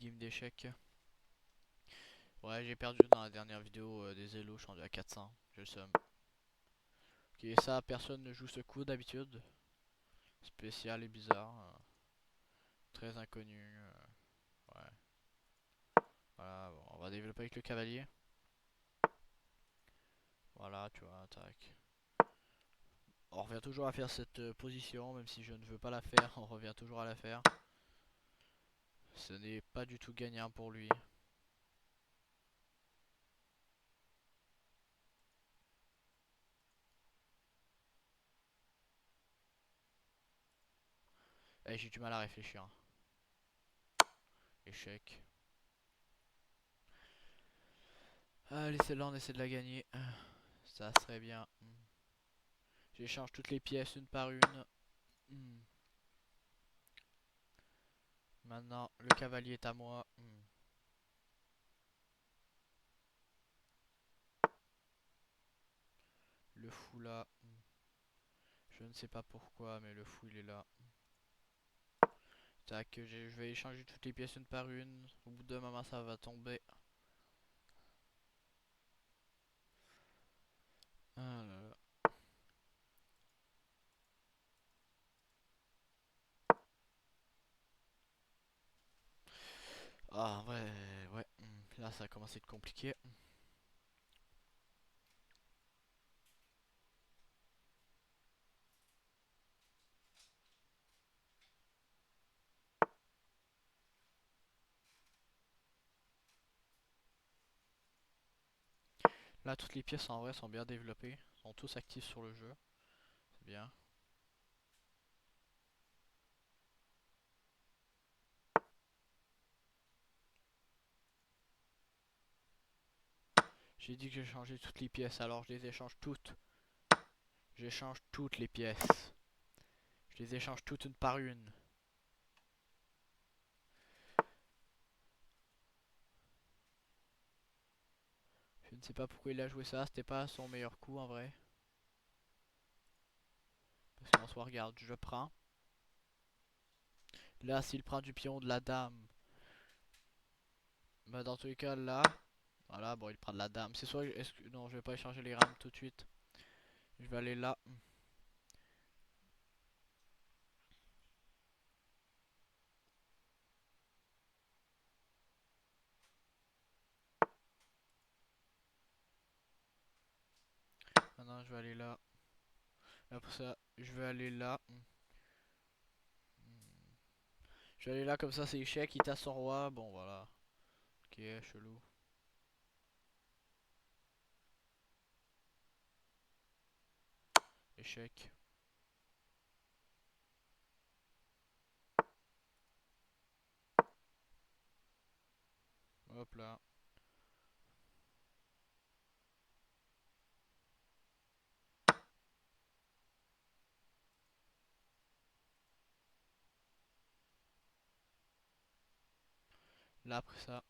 game d'échecs. Ouais, j'ai perdu dans la dernière vidéo des élos, je suis rendu à 400. J'ai le seum. Ok, ça, personne ne joue ce coup d'habitude. Spécial et bizarre. Très inconnu. Ouais. Voilà, bon, on va développer avec le cavalier. Voilà, tu vois, tac. On revient toujours à faire cette position, même si je ne veux pas la faire, on revient toujours à la faire. Ce n'est pas du tout gagnant pour lui. Eh, j'ai du mal à réfléchir. Échec. Allez, celle-là, on essaie de la gagner. Ça serait bien. J'échange toutes les pièces une par une. Maintenant, le cavalier est à moi. Le fou là. Je ne sais pas pourquoi, mais le fou il est là. Tac, je vais échanger toutes les pièces une par une. Au bout d'un moment, ça va tomber. Ah là là. Ah ouais, ouais. Là, ça a commencé à être compliqué. Là, toutes les pièces en vrai sont bien développées. Sont tous actifs sur le jeu. C'est bien. J'ai dit que j'ai changé toutes les pièces, alors je les échange toutes. J'échange toutes les pièces. Je les échange toutes une par une. Je ne sais pas pourquoi il a joué ça, c'était pas son meilleur coup en vrai. Parce qu'en soi, regarde, je prends. Là, s'il prend du pion de la dame, bah dans tous les cas, là, voilà, bon, il prend de la dame. C'est soit, non, je vais pas échanger les rames tout de suite. Je vais aller là. Maintenant, je vais aller là. Après ça, je vais aller là. Je vais aller là, comme ça, c'est échec. Il tasse son roi. Bon, voilà. Ok, chelou. Échec. Hop là. Là, après ça,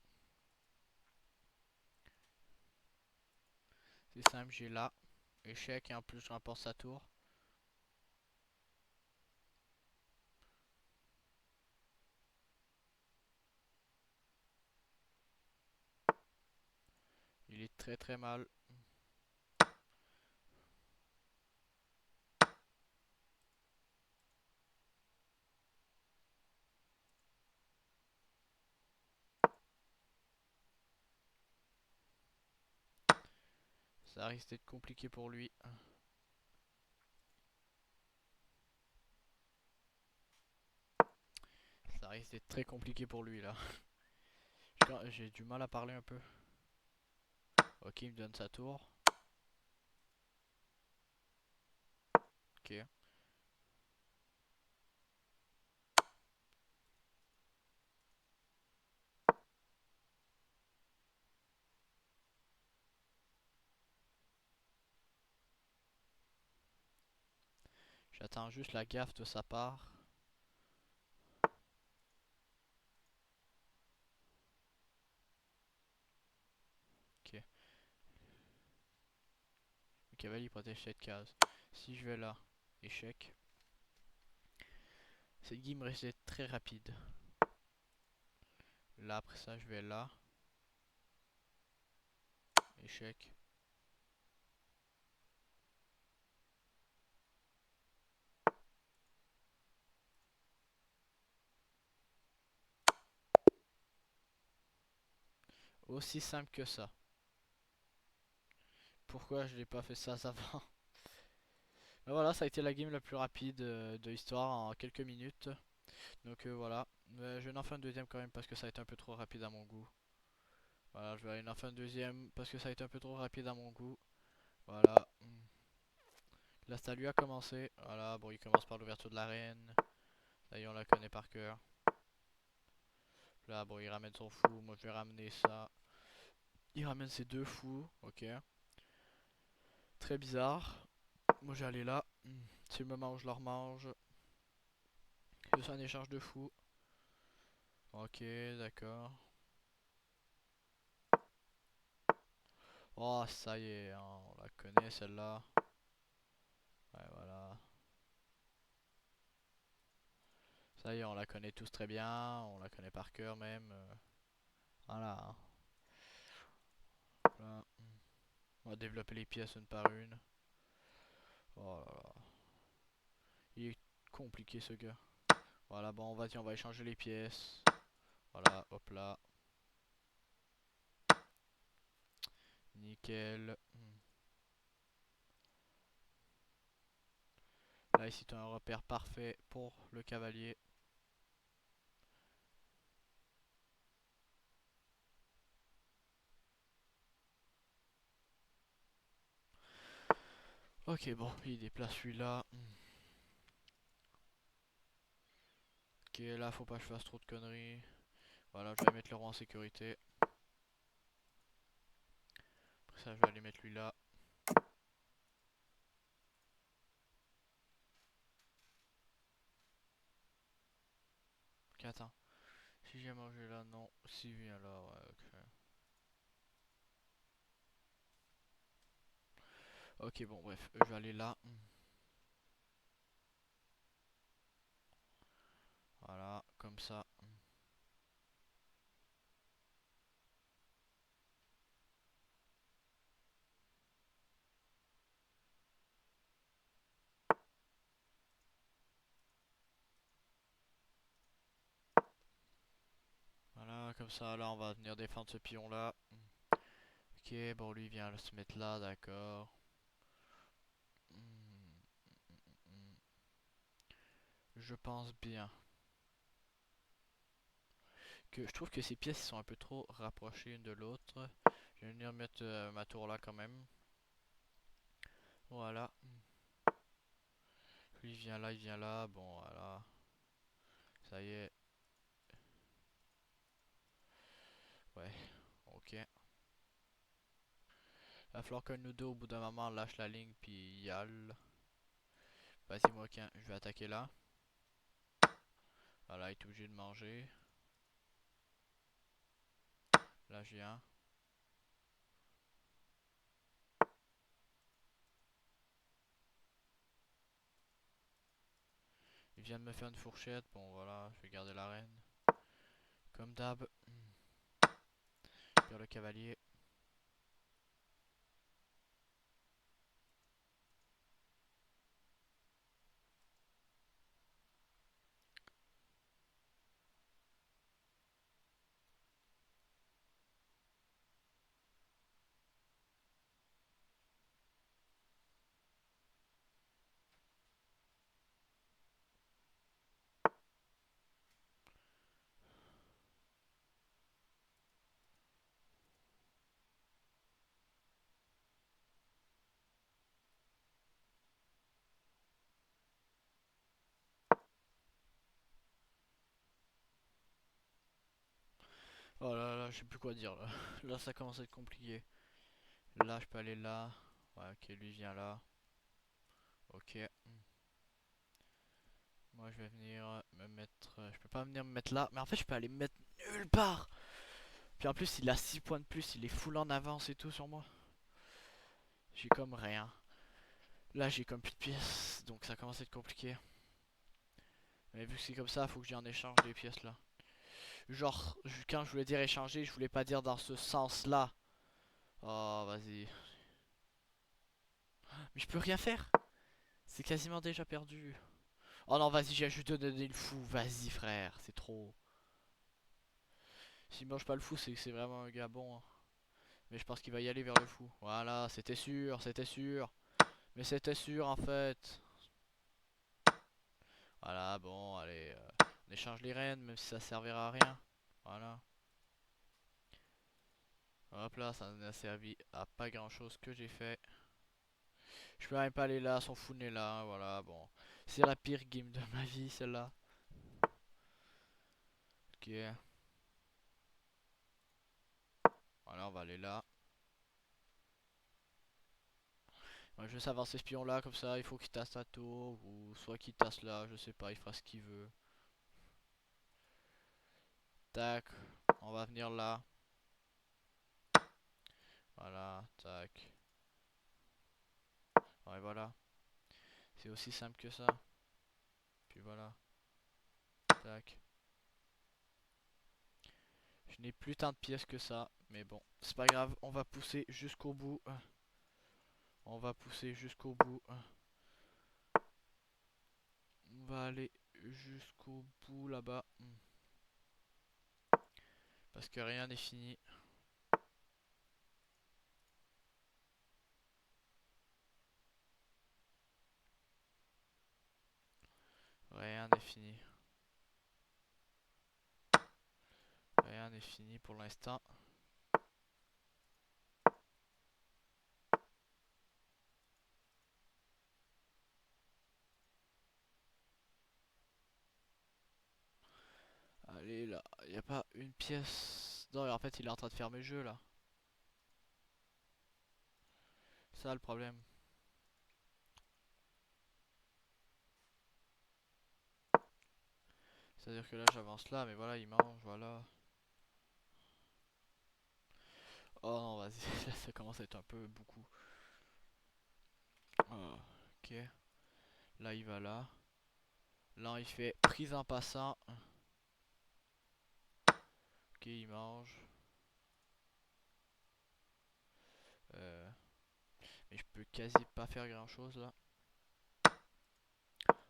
c'est simple, j'ai là. Échec, et en plus, je remporte sa tour. Il est très très mal. Ça risque d'être compliqué pour lui. Ça risque d'être très compliqué pour lui là. J'ai du mal à parler un peu. Ok, il me donne sa tour. Ok. J'attends juste la gaffe de sa part. Ok. Le cavalier protège cette case. Si je vais là, échec. Cette game risque d'être très rapide. Là, après ça, je vais là. Échec. Aussi simple que ça. Pourquoi je n'ai pas fait ça avant? Ben voilà, ça a été la game la plus rapide de l'histoire en quelques minutes. Donc voilà. Mais je vais en faire une deuxième quand même parce que ça a été un peu trop rapide à mon goût. Voilà, je vais aller en faire une deuxième parce que ça a été un peu trop rapide à mon goût. Voilà. La statue a commencé. Voilà, bon, il commence par l'ouverture de l'arène. Ça y est, on la connaît par cœur. Là, bon, il ramène son fou. Moi, je vais ramener ça. Il ramène ses deux fous. Ok. Très bizarre. Moi, j'ai allé là. C'est le moment où je leur mange. Je fais un échange de fous. Ok, d'accord. Oh, ça y est, hein, on la connaît celle-là. Ouais, voilà. Ça y est, on la connaît tous très bien. On la connaît par cœur même. Voilà, hein. Là. On va développer les pièces une par une. Oh là là. Il est compliqué ce gars. Voilà, bon, vas-y, on va échanger les pièces. Voilà, hop là. Nickel. Là, ici, tu as un repère parfait pour le cavalier. Ok, bon, il déplace celui-là. Ok, là, faut pas que je fasse trop de conneries. Voilà, je vais mettre le roi en sécurité. Après ça, je vais aller mettre lui là. Ok, attends. Si j'ai mangé là, non. Si vient là, ouais, ok. Ok, bon, bref, je vais aller là. Voilà, comme ça. Voilà, comme ça, là, on va venir défendre ce pion là. Ok, bon, lui vient se mettre là, d'accord. Je pense bien que je trouve que ces pièces sont un peu trop rapprochées une de l'autre. Je vais venir mettre ma tour là quand même. Voilà. Lui il vient là, il vient là. Bon, voilà. Ça y est. Ouais, ok. Va falloir que nous deux, au bout d'un moment, lâche la ligne puis y aille. Vas-y, moi, je vais attaquer là. Voilà, il est obligé de manger. Là, je viens. Il vient de me faire une fourchette. Bon, voilà, je vais garder la reine. Comme d'hab. Vers le cavalier. Oh là là, je sais plus quoi dire là. Là, ça commence à être compliqué. Là, je peux aller là. Ouais, ok, lui vient là. Ok. Moi, je vais venir me mettre. Je peux pas venir me mettre là. Mais en fait, je peux aller me mettre nulle part. Puis en plus, il a 6 points de plus. Il est full en avance et tout sur moi. J'ai comme rien. Là, j'ai comme plus de pièces. Donc, ça commence à être compliqué. Mais vu que c'est comme ça, faut que j'en échange des pièces là. Genre, quand je voulais dire échanger, je voulais pas dire dans ce sens-là. Oh, vas-y. Mais je peux rien faire. C'est quasiment déjà perdu. Oh non, vas-y, j'ai juste donné le fou. Vas-y, frère, c'est trop. S'il mange pas le fou, c'est que c'est vraiment un gars bon, hein. Mais je pense qu'il va y aller vers le fou. Voilà, c'était sûr, c'était sûr. Mais c'était sûr en fait. Voilà, bon, allez. On échange les rênes, même si ça servira à rien. Voilà. Hop là, ça n'a servi à pas grand chose que j'ai fait. Je peux même pas aller là, son fou n'est là, hein, voilà, bon. C'est la pire game de ma vie, celle-là. Ok. Voilà, on va aller là. On va juste avancer ce pion là, comme ça, il faut qu'il tasse la tour. Ou soit qu'il tasse là, je sais pas, il fera ce qu'il veut. Tac. On va venir là. Voilà, tac. Ouais, voilà. C'est aussi simple que ça. Puis voilà. Tac. Je n'ai plus tant de pièces que ça. Mais bon, c'est pas grave. On va pousser jusqu'au bout. On va pousser jusqu'au bout. On va aller jusqu'au bout là-bas. Parce que rien n'est fini. Rien n'est fini. Rien n'est fini pour l'instant. Allez là, y a pas une pièce. Non, en fait, il est en train de fermer le jeu là. Ça le problème. C'est-à-dire que là, j'avance là, mais voilà, il mange, voilà. Oh non, vas-y, ça commence à être un peu beaucoup. Oh, ok. Là, il va là. Là, il fait prise en passant. Ok, il mange. Euh, mais je peux quasi pas faire grand chose là.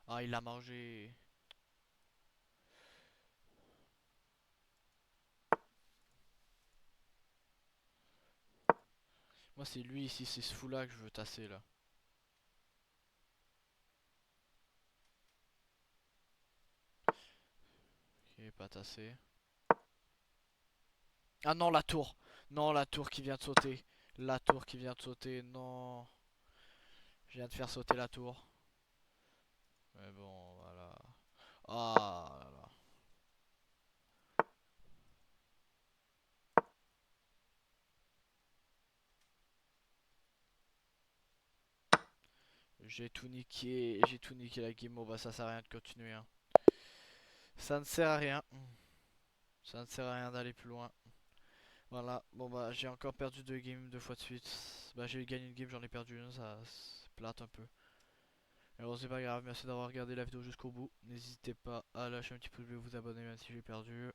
Ah, il l'a mangé. Moi, c'est lui ici, c'est ce fou là que je veux tasser là. Ok, pas tassé. Ah non, la tour. Non, la tour qui vient de sauter. La tour qui vient de sauter. Non. Je viens de faire sauter la tour. Mais bon, voilà. Ah là là. J'ai tout niqué la game. Bon bah ça sert à rien de continuer, hein. Ça ne sert à rien. Ça ne sert à rien d'aller plus loin. Voilà, bon bah j'ai encore perdu 2 games 2 fois de suite. Bah j'ai gagné une game, j'en ai perdu une, ça se plate un peu. Mais bon c'est pas grave, merci d'avoir regardé la vidéo jusqu'au bout. N'hésitez pas à lâcher un petit pouce bleu, vous abonner même si j'ai perdu.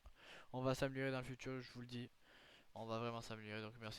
On va s'améliorer dans le futur, je vous le dis. On va vraiment s'améliorer, donc merci.